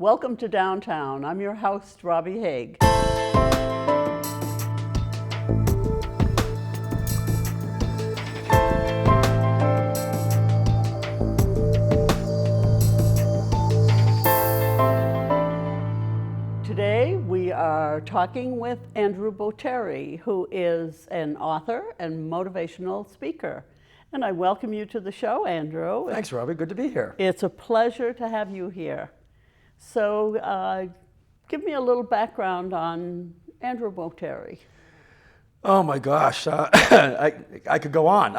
Welcome to Downtown. I'm your host, Robbie Haigh. Today we are talking with Andrew Botieri, who is an author and motivational speaker. And I welcome you to the show, Andrew. Thanks, Robbie. Good to be here. It's a pleasure to have you here. So give me a little background on Andrew Botieri. Oh my gosh, I could go on.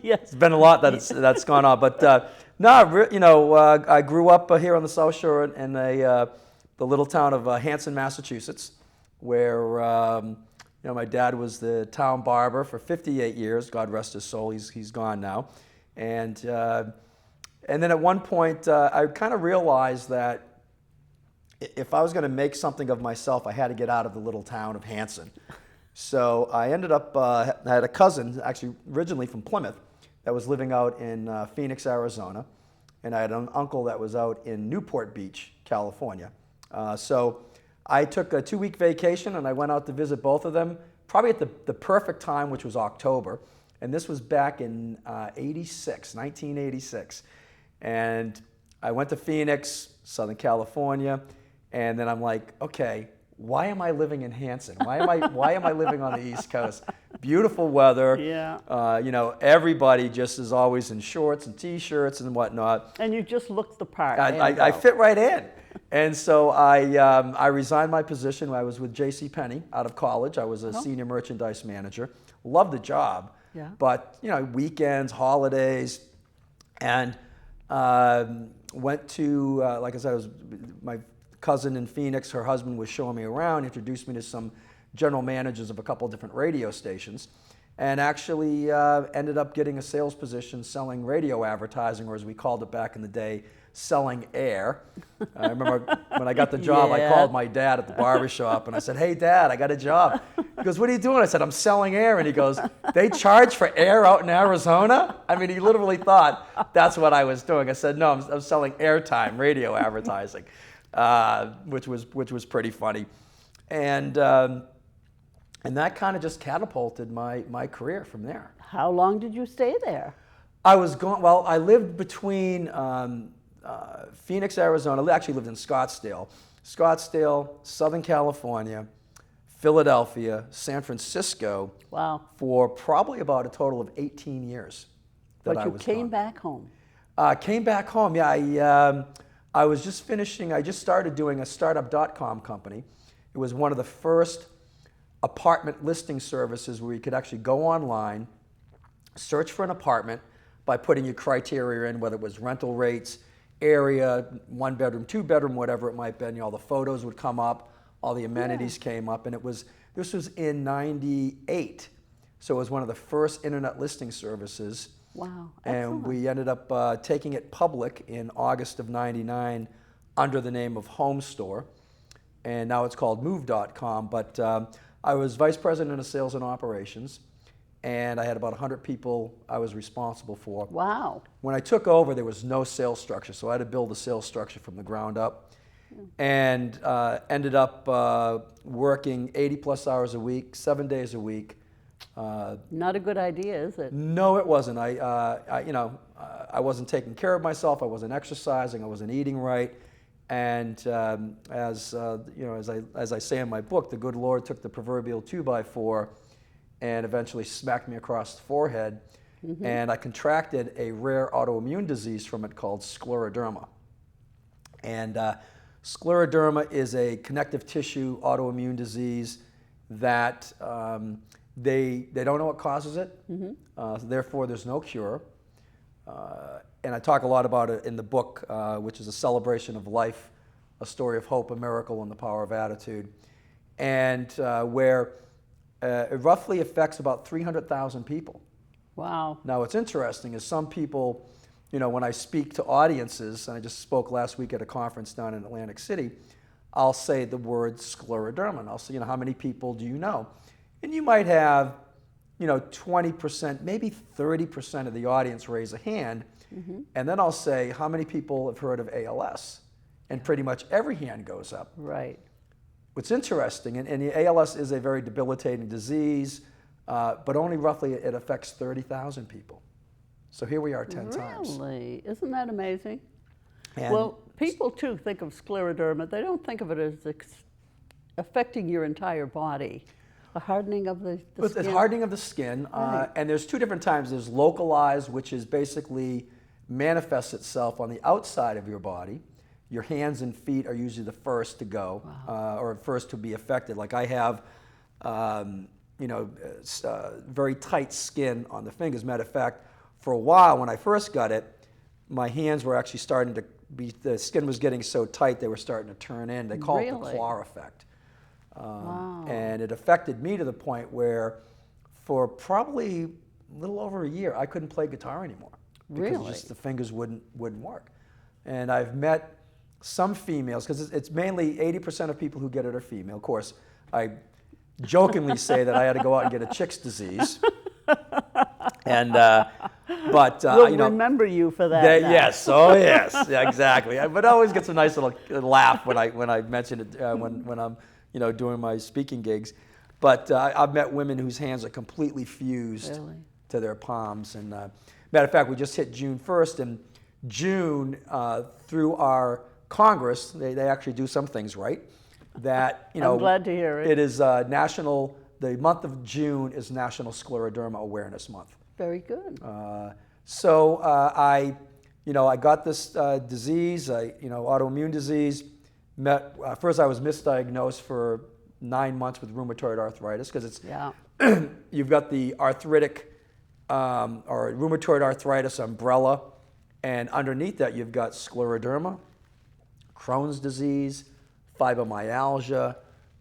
Yes. It's been a lot that's gone on, but I grew up here on the South Shore in the little town of Hanson, Massachusetts, where my dad was the town barber for 58 years. God rest his soul. He's gone now, and then at one point I kind of realized that if I was going to make something of myself, I had to get out of the little town of Hanson. So I ended up, I had a cousin, actually originally from Plymouth, that was living out in Phoenix, Arizona. And I had an uncle that was out in Newport Beach, California. So I took a 2-week vacation and I went out to visit both of them, probably at the perfect time, which was October. And this was back in 1986. And I went to Phoenix, Southern California. And then I'm like, okay, why am I living in Hanson? Why am I living on the East Coast? Beautiful weather. Yeah. Everybody just is always in shorts and T-shirts and whatnot. And you just looked the part. I fit right in. And so I resigned my position. I was with J.C. Penney out of college. I was a senior merchandise manager. Loved the job. Yeah. But weekends, holidays, and went to like I said, it was my cousin in Phoenix. Her husband was showing me around, introduced me to some general managers of a couple of different radio stations, and actually ended up getting a sales position selling radio advertising, or as we called it back in the day, selling air. I remember when I got the job, Yeah. I called my dad at the barbershop and I said, "Hey Dad, I got a job." He goes, "What are you doing?" I said, "I'm selling air." And he goes, "They charge for air out in Arizona?" I mean, he literally thought that's what I was doing. I said, "No, I'm selling airtime, radio advertising." Which was pretty funny, and that kind of just catapulted my career from there. How long did you stay there? I was going. Well, I lived between Phoenix, Arizona. I actually lived in Scottsdale, Southern California, Philadelphia, San Francisco. Wow. For probably about a total of 18 years. But you came back home. Came back home. Yeah, I was just finishing, I just started doing a startup.com company. It was one of the first apartment listing services where you could actually go online, search for an apartment by putting your criteria in, whether it was rental rates, area, 1 bedroom, 2 bedroom, whatever it might be. All the photos would come up, all the amenities came up, and this was in 98. So it was one of the first internet listing services. Wow. And Excellent. we ended up taking it public in August of 99 under the name of Home Store. And now it's called Move.com. But I was vice president of sales and operations. And I had about 100 people I was responsible for. Wow. When I took over, there was no sales structure. So I had to build a sales structure from the ground up. And ended up working 80 plus hours a week, 7 days a week. Not a good idea, is it? No, it wasn't. I wasn't taking care of myself. I wasn't exercising. I wasn't eating right. And as I say in my book, the good Lord took the proverbial 2x4 and eventually smacked me across the forehead. Mm-hmm. And I contracted a rare autoimmune disease from it called scleroderma. And scleroderma is a connective tissue autoimmune disease that they don't know what causes it, therefore there's no cure. And I talk a lot about it in the book, which is a celebration of life, a story of hope, a miracle, and the power of attitude. And where it roughly affects about 300,000 people. Wow. Now what's interesting is some people, when I speak to audiences, and I just spoke last week at a conference down in Atlantic City, I'll say the word scleroderma, and I'll say, how many people do you know? And you might have, 20%, maybe 30% of the audience raise a hand. Mm-hmm. And then I'll say, how many people have heard of ALS? and pretty much every hand goes up. Right. What's interesting, and the ALS is a very debilitating disease, but only roughly it affects 30,000 people. So here we are 10 times. Really? Isn't that amazing? And Well, people too think of scleroderma. They don't think of it as affecting your entire body. A hardening of the It's skin. hardening of the skin, Right. and there's two different times. There's localized, which is basically manifests itself on the outside of your body. Your hands and feet are usually the first to go, or first to be affected. Like I have, very tight skin on the fingers. Matter of fact, for a while when I first got it, my hands were actually starting to be, the skin was getting so tight they were starting to turn in. They call it the Really? claw effect. Wow. And it affected me to the point where for probably a little over a year, I couldn't play guitar anymore. Because Really? just the fingers wouldn't work. And I've met some females, because it's mainly 80% of people who get it are female. Of course, I jokingly say that I had to go out and get a chick's disease. And but We'll remember you for that. Now. yes, oh yes, yeah, exactly. But I always get a nice little laugh when I mention it when I'm doing my speaking gigs. But I've met women whose hands are completely fused Really? to their palms. And matter of fact, we just hit June 1st, and June through our Congress, they actually do some things right. That I'm glad to hear it. It is national. The month of June is National Scleroderma Awareness Month. Very good. So I got this disease, autoimmune disease. First, I was misdiagnosed for 9 months with rheumatoid arthritis, because it's you've got the arthritic or rheumatoid arthritis umbrella, and underneath that you've got scleroderma, Crohn's disease, fibromyalgia,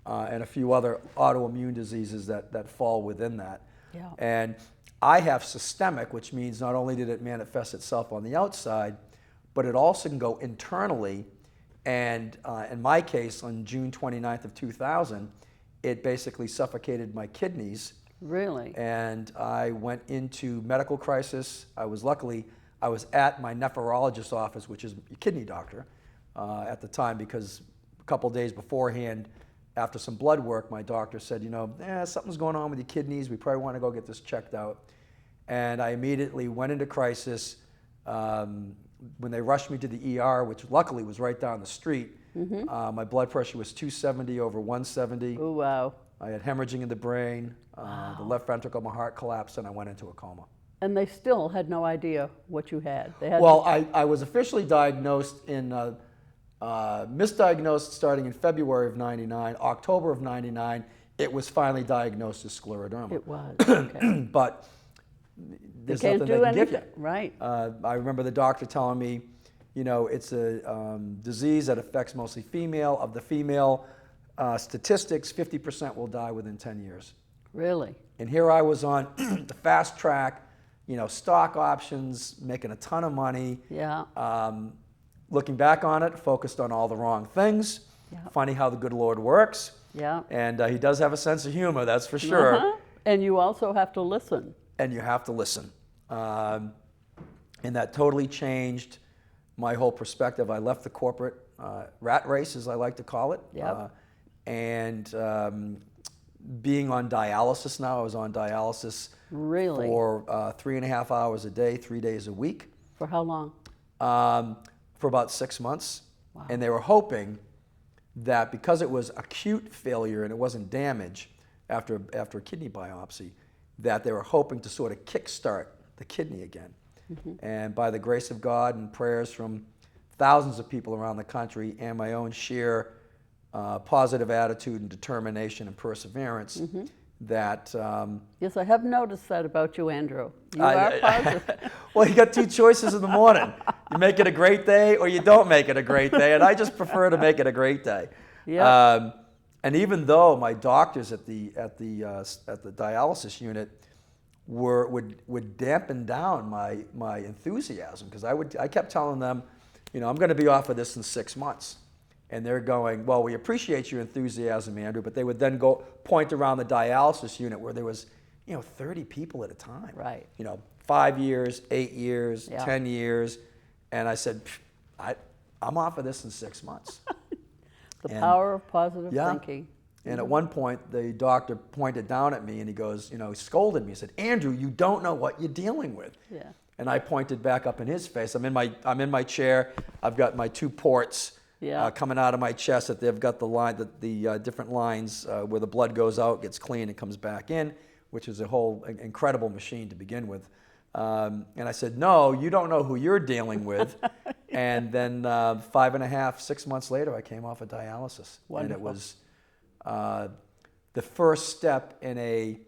and a few other autoimmune diseases that fall within that. Yeah. And I have systemic, which means not only did it manifest itself on the outside, but it also can go internally. And in my case, on June 29th of 2000, it basically suffocated my kidneys. Really? And I went into medical crisis. I was at my nephrologist's office, which is a kidney doctor, at the time, because a couple days beforehand, after some blood work, my doctor said, something's going on with your kidneys. We probably want to go get this checked out. And I immediately went into crisis. When they rushed me to the ER, which luckily was right down the street, my blood pressure was 270 over 170. Oh, wow. I had hemorrhaging in the brain. The left ventricle of my heart collapsed, and I went into a coma. And they still had no idea what you had. They had Well, I was officially diagnosed misdiagnosed starting in February of '99. October of '99, it was finally diagnosed as scleroderma. It was. Okay. But there's Can't nothing do they can give anything. you. Right. I remember the doctor telling me, it's a disease that affects mostly female. Of the female statistics, 50% will die within 10 years. Really? And here I was on the fast track, stock options, making a ton of money. Yeah. Looking back on it, focused on all the wrong things. Yeah. Funny how the good Lord works. Yeah. And he does have a sense of humor, that's for sure. Uh-huh. And you also have to listen. And you have to listen. And that totally changed my whole perspective. I left the corporate rat race, as I like to call it. Yep. And being on dialysis now, I was on dialysis Really? for 3.5 hours a day, 3 days a week. For how long? For about 6 months. Wow. And they were hoping that because it was acute failure and it wasn't damage after a kidney biopsy, that they were hoping to sort of kickstart the kidney again. And by the grace of God and prayers from thousands of people around the country and my own sheer positive attitude and determination and perseverance, that Yes, I have noticed that about you, Andrew. You are positive. well, you got two choices in the morning. You make it a great day or you don't make it a great day, and I just prefer to make it a great day. Yeah. And even though my doctors at the dialysis unit would dampen down my enthusiasm, because I kept telling them, I'm going to be off of this in 6 months. And they're going, well, we appreciate your enthusiasm, Andrew, but they would then go point around the dialysis unit where there was, 30 people at a time. Right. 5 5 years, 8 years, Yeah. 10 years. And I said, I'm off of this in 6 months. The power of positive thinking. And at one point, the doctor pointed down at me and he goes, he scolded me. He said, Andrew, you don't know what you're dealing with. Yeah. And I pointed back up in his face. I'm in my chair. I've got my 2 ports coming out of my chest. That they've got the different lines where the blood goes out, gets clean, and comes back in, which is a whole incredible machine to begin with. And I said, no, you don't know who you're dealing with. And then 5.5, 6 months later, I came off of dialysis. Wonderful. And it was the first step in a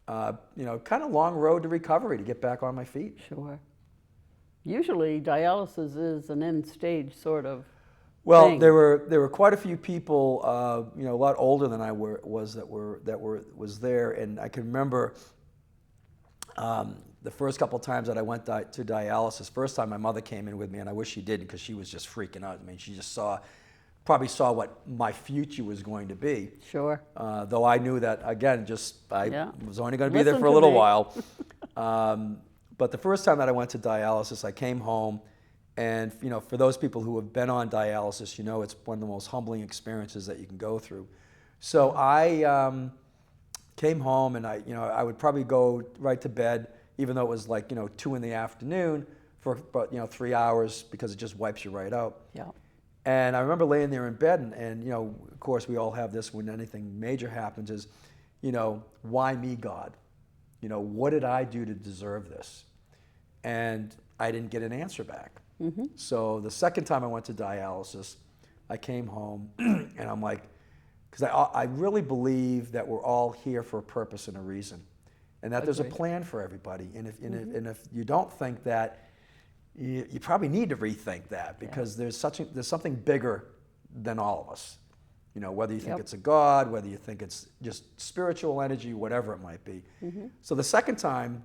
kind of long road to recovery to get back on my feet. Sure. Usually dialysis is an end stage sort of Well, thing. there were quite a few people, a lot older than I was there, and I can remember the first couple of times that I went to dialysis. First time my mother came in with me, and I wish she didn't because she was just freaking out. I mean, she just probably saw what my future was going to be. Sure. Though I knew that, again, I was only going to be there Listen for a to little me. while. But the first time that I went to dialysis, I came home, and for those people who have been on dialysis, it's one of the most humbling experiences that you can go through. So I came home, and I would probably go right to bed, even though it was like 2 in the afternoon, for about 3 hours, because it just wipes you right out. Yeah. And I remember laying there in bed, and of course we all have this when anything major happens is, why me, God? What did I do to deserve this? And I didn't get an answer back. Mm-hmm. So the second time I went to dialysis, I came home and I'm like, because I really believe that we're all here for a purpose and a reason, and that there's a plan for everybody. And if you don't think that, you probably need to rethink that, because there's something bigger than all of us. Whether you think it's a God, whether you think it's just spiritual energy, whatever it might be. Mm-hmm. So the second time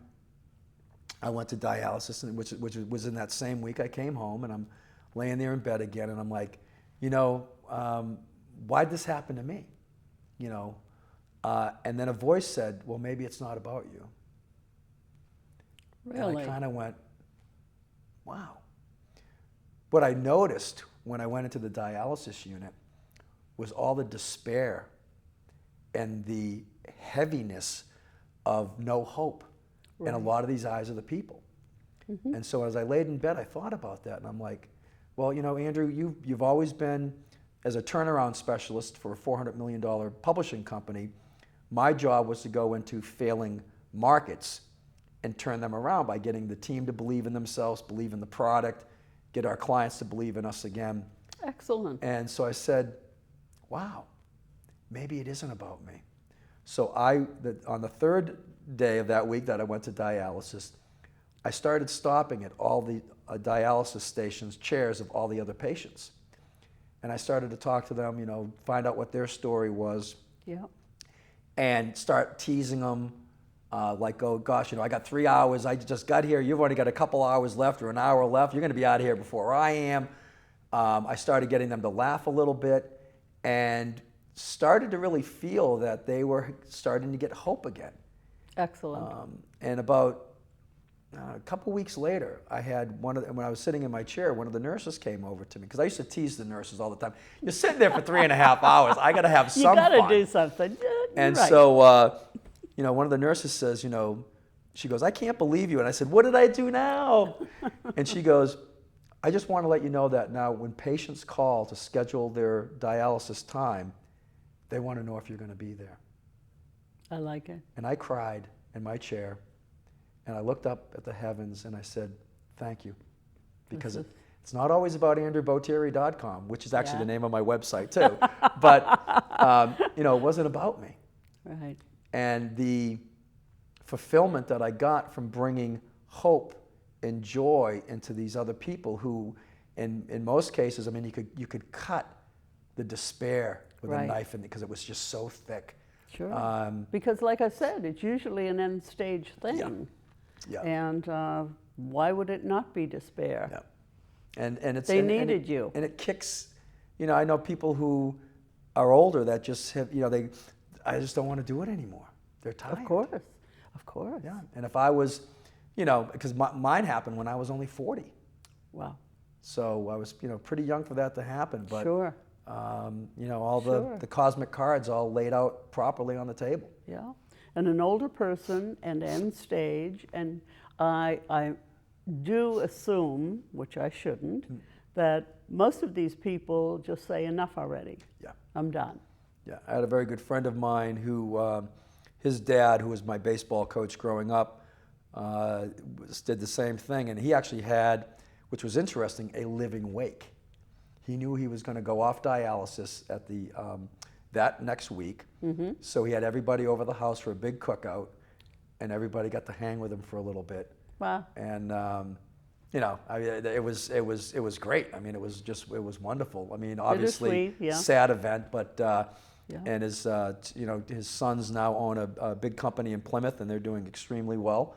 I went to dialysis, which was in that same week, I came home and I'm laying there in bed again, and I'm like, why'd this happen to me? And then a voice said, well, maybe it's not about you. Really? And I kind of went, wow. What I noticed when I went into the dialysis unit was all the despair and the heaviness of no hope in a lot of these eyes of the people. Mm-hmm. And so as I laid in bed, I thought about that, and I'm like, well, Andrew, you've always been, as a turnaround specialist for a $400 million publishing company, my job was to go into failing markets and turn them around by getting the team to believe in themselves, believe in the product, get our clients to believe in us again. Excellent. And so I said, wow, maybe it isn't about me. So on the third day of that week that I went to dialysis, I started stopping at all the dialysis stations' chairs of all the other patients. And I started to talk to them, find out what their story was. Yeah. And start teasing them. Like, oh gosh, I got 3 hours. I just got here. You've only got a couple hours left or an hour left. You're going to be out of here before I am. I started getting them to laugh a little bit, and started to really feel that they were starting to get hope again. Excellent. And about a couple weeks later, I had when I was sitting in my chair, one of the nurses came over to me, because I used to tease the nurses all the time. You're sitting there for 3.5 hours. I got to have some fun. You got to do something. And right. so, one of the nurses says, she goes, I can't believe you. And I said, what did I do now? And she goes, I just want to let you know that now when patients call to schedule their dialysis time, they want to know if you're going to be there. I like it. And I cried in my chair, and I looked up at the heavens and I said, thank you. Because it's not always about andrewbotieri.com, which is actually the name of my website too. But, it wasn't about me. Right. And the fulfillment that I got from bringing hope and joy into these other people who, in most cases, I mean, you could cut the despair with a knife in it because it was just so thick. Sure. Because like I said, it's usually an end stage thing. Yeah. And why would it not be despair? Yeah. And it's They needed you. And it kicks, I know people who are older that just have, I just don't want to do it anymore. They're tired. Of course. Yeah. And if I was, because mine happened when I was only 40. Wow. So I was, pretty young for that to happen. But Sure. All the cosmic cards all laid out properly on the table. Yeah. And an older person and end stage, and I do assume, which I shouldn't, that most of these people just say enough already. Yeah. I'm done. Yeah. I had a very good friend of mine who, his dad, who was my baseball coach growing up, did the same thing. And he actually had, which was interesting, a living wake. He knew he was going to go off dialysis at that next week. Mm-hmm. So he had everybody over the house for a big cookout, and everybody got to hang with him for a little bit. Wow. And it was great. I mean, it was wonderful. I mean, obviously, bittersweet, yeah. sad event, but Yeah. and his sons now own a big company in Plymouth, and they're doing extremely well.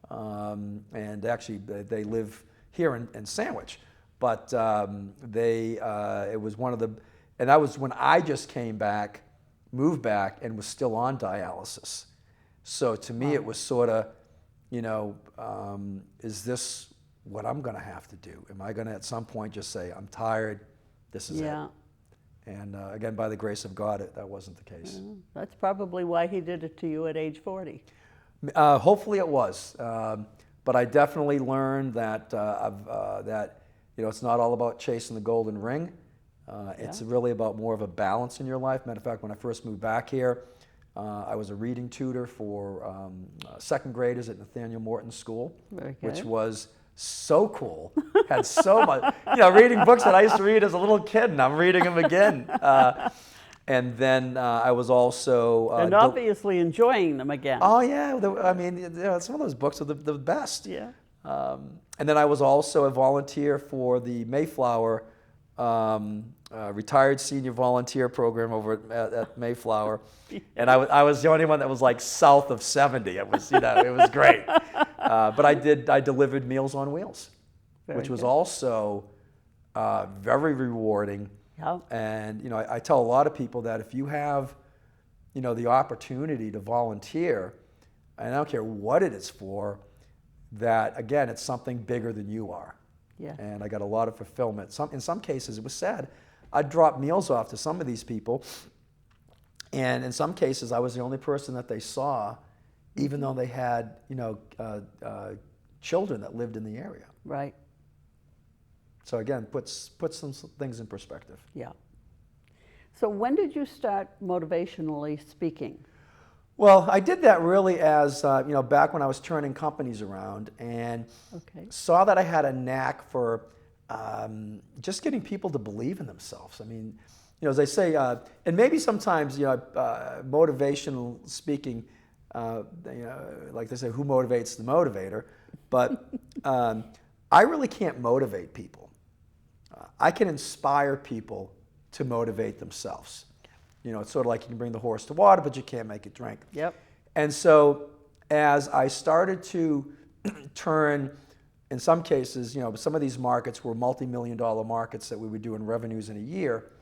And actually, they live here in Sandwich. But it was one of the, and that was when I just came back, moved back, and was still on dialysis. So to me, it was sort of, is this what I'm going to have to do? Am I going to at some point just say, I'm tired, this is it? And again, by the grace of God, that wasn't the case. Yeah. That's probably why he did it to you at age 40. Hopefully it was. But I definitely learned that it's not all about chasing the golden ring. It's really about more of a balance in your life. Matter of fact, when I first moved back here, I was a reading tutor for second graders at Nathaniel Morton School, which was so cool. Had so much, reading books that I used to read as a little kid, and I'm reading them again. And then I was also... and obviously enjoying them again. Oh, yeah. Some of those books are the best. Yeah. And then I was also a volunteer for the Mayflower retired senior volunteer program over at Mayflower. And I was the only one that was like south of 70. It was, it was great. But I delivered Meals on Wheels, which was also very rewarding. Yeah. And, I tell a lot of people that if you have, the opportunity to volunteer, and I don't care what it is for, that, again, it's something bigger than you are. Yeah. And I got a lot of fulfillment. In some cases, it was sad. I'd drop meals off to some of these people, and in some cases, I was the only person that they saw, even though they had, children that lived in the area. Right. So again, puts some things in perspective. Yeah. So when did you start motivationally speaking? Well, I did that really as, back when I was turning companies around, and saw that I had a knack for just getting people to believe in themselves. I mean, as I say, and maybe sometimes, motivational speaking, like they say, who motivates the motivator? But I really can't motivate people. I can inspire people to motivate themselves. It's sort of like you can bring the horse to water, but you can't make it drink. Yep. And so as I started to turn, in some cases, some of these markets were multi-million-dollar markets that we would do in revenues in a year,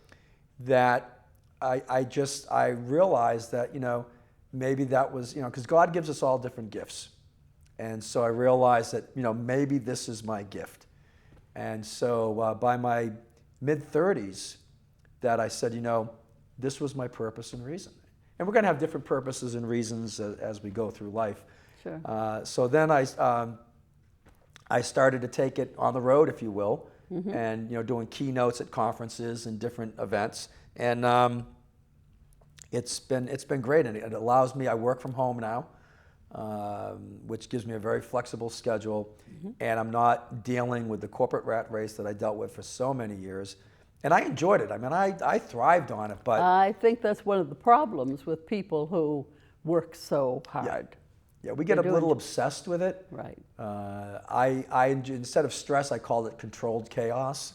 that I realized that, maybe that was, because God gives us all different gifts. And so I realized that, maybe this is my gift. And so by my mid-30s, that I said, this was my purpose and reason. And we're going to have different purposes and reasons as we go through life. Sure. So then I started to take it on the road, if you will, and doing keynotes at conferences and different events. And it's been great, and it allows me. I work from home now, which gives me a very flexible schedule, and I'm not dealing with the corporate rat race that I dealt with for so many years. And I enjoyed it. I mean, I thrived on it, but... I think that's one of the problems with people who work so hard. Yeah, we get a little obsessed with it. Right. Instead of stress, I called it controlled chaos.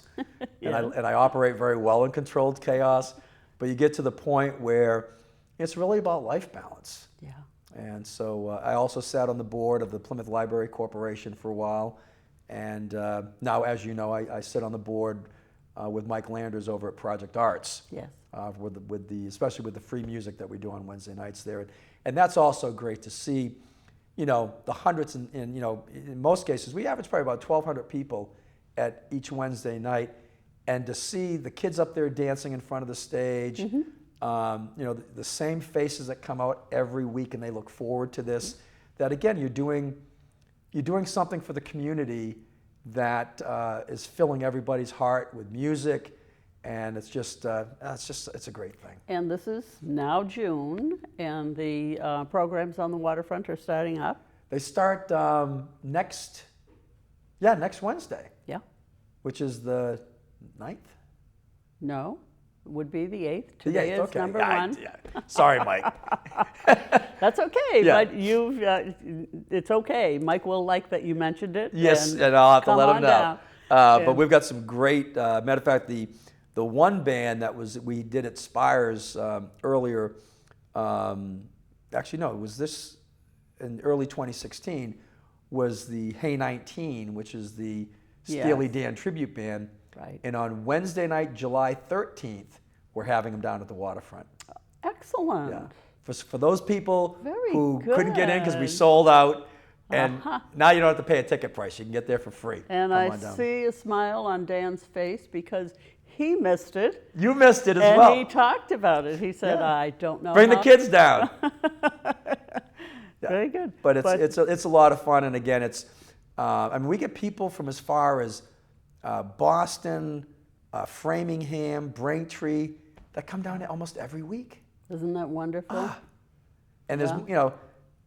And I operate very well in controlled chaos. But you get to the point where it's really about life balance. Yeah. And so I also sat on the board of the Plymouth Library Corporation for a while. And now, as you know, I sit on the board with Mike Landers over at Project Arts. Yes. Especially with the free music that we do on Wednesday nights there. And that's also great to see, the hundreds in most cases, we average probably about 1,200 people at each Wednesday night, and to see the kids up there dancing in front of the stage, you know, the same faces that come out every week, and they look forward to this. That again, you're doing something for the community that is filling everybody's heart with music, and it's a great thing. And this is now June, and the programs on the waterfront are starting up. They start next Wednesday. Yeah. Which is the 9th? No, it would be the 8th. Today is okay. number one. Sorry, Mike. That's okay, Yeah. but it's okay. Mike will like that you mentioned it. Yes, and I'll have to let him know. down. But we've got some great, matter of fact, the one band that we did at Spires earlier, actually no, it was this in early 2016, was the Haigh 19, which is the Steely Dan tribute band. Right. And on Wednesday night, July 13th, we're having them down at the waterfront. Excellent. Yeah. For those people who couldn't get in because we good. sold out, and now you don't have to pay a ticket price. You can get there for free. And Come I on down. see a smile on Dan's face because he missed it. You missed it as And well. he talked about it. He said, Yeah. I don't know Bring the how-" kids down. Very good. But it's a lot of fun, and again, I mean, we get people from as far as Boston, Framingham, Braintree that come down almost every week. Isn't that wonderful? And there's, you know,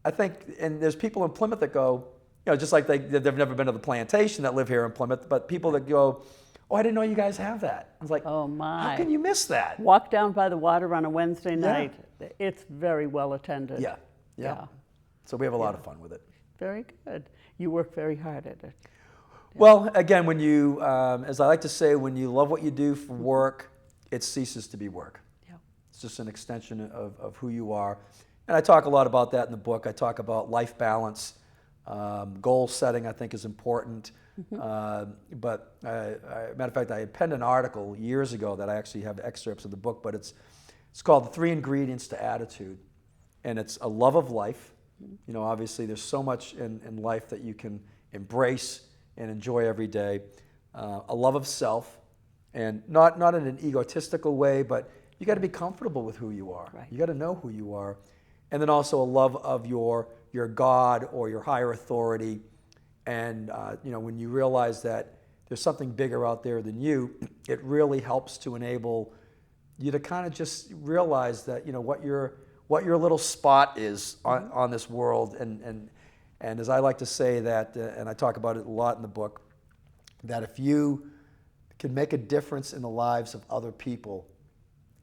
I think, and there's people in Plymouth that go, you know, just like they've never been to the plantation that live here in Plymouth, but people that go, oh, I didn't know you guys have that. I was like, Oh, my. how can you miss that? Walk down by the water on a Wednesday night. It's very well attended. Yeah. So we have a lot of fun with it. Very good. You work very hard at it. Well, again, when you, as I like to say, when you love what you do for work, it ceases to be work. Yeah. It's just an extension of who you are. And I talk a lot about that in the book. I talk about life balance. Goal setting, I think, is important. But matter of fact, I had penned an article years ago that I actually have excerpts of the book, but it's called The 3 Ingredients to Attitude. And it's a love of life. You know, obviously there's so much in life that you can embrace and enjoy every day. A love of self, and not in an egotistical way, but you got to be comfortable with who you are. Right. You got to know who you are. And then also a love of your God or your higher authority. And you know, when you realize that there's something bigger out there than you, it really helps to enable you to kind of just realize that, you know, what your little spot is on this world. And as I like to say that, and I talk about it a lot in the book, that if you can make a difference in the lives of other people,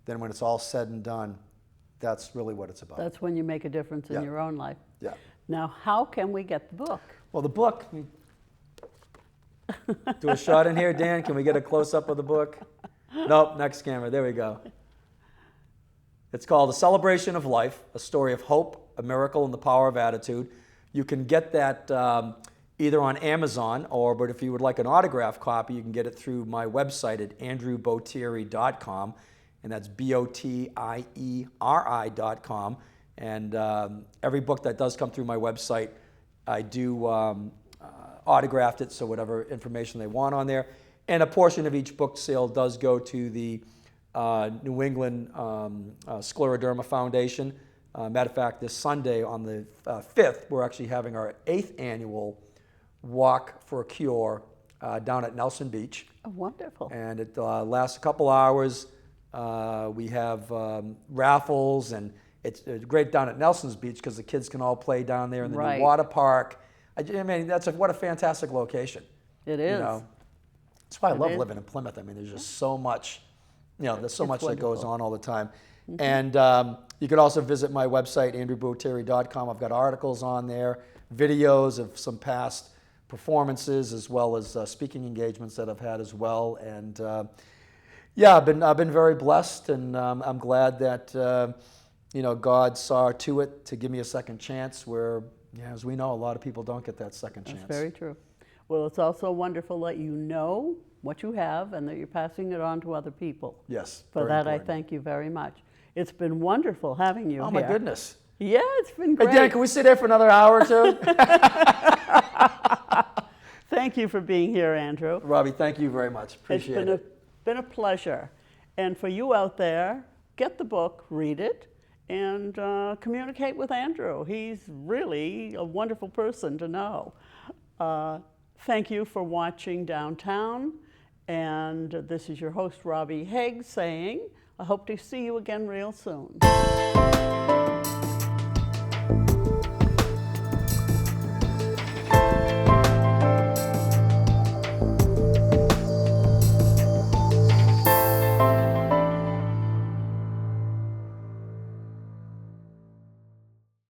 then when it's all said and done, that's really what it's about. That's when you make a difference in your own life. Yeah. Now, how can we get the book? Well, the book, do a shot in here, Dan. Can we get a close-up of the book? Nope, next camera. There we go. It's called A Celebration of Life, a story of hope, a miracle, and the power of attitude. You can get that either on Amazon, but if you would like an autographed copy, you can get it through my website at andrewbotieri.com, and that's BOTIERI.com. And every book that does come through my website, I do autographed it, so whatever information they want on there. And a portion of each book sale does go to the New England Scleroderma Foundation. Matter of fact, this Sunday on the 5th, we're actually having our 8th annual Walk for a Cure down at Nelson Beach. Oh, wonderful. And it lasts a couple hours. We have raffles, and it's great down at Nelson's Beach because the kids can all play down there in the new water park. I mean, what a fantastic location. It is. You know, that's why I love living in Plymouth. I mean, there's just so much, you know, there's so much that goes on all the time. And you can also visit my website, andrewbotieri.com. I've got articles on there, videos of some past performances, as well as speaking engagements that I've had as well. And yeah, I've been very blessed, and I'm glad that you know, God saw to it to give me a second chance. Where, yeah, as we know, a lot of people don't get that second chance. That's very true. Well, it's also wonderful that you know what you have and that you're passing it on to other people. Yes. For very that, important. I thank you very much. It's been wonderful having you Oh here. my goodness. Yeah, it's been great. Hey Dan, can we sit there for another hour or two? Thank Thank you for being here, Andrew. Robbie, thank you very much. Appreciate it. Been a pleasure. And for you out there, get the book, read it, and communicate with Andrew. He's really a wonderful person to know. Thank you for watching Downtown. And this is your host, Robbie Haigh, saying, I hope to see you again real soon.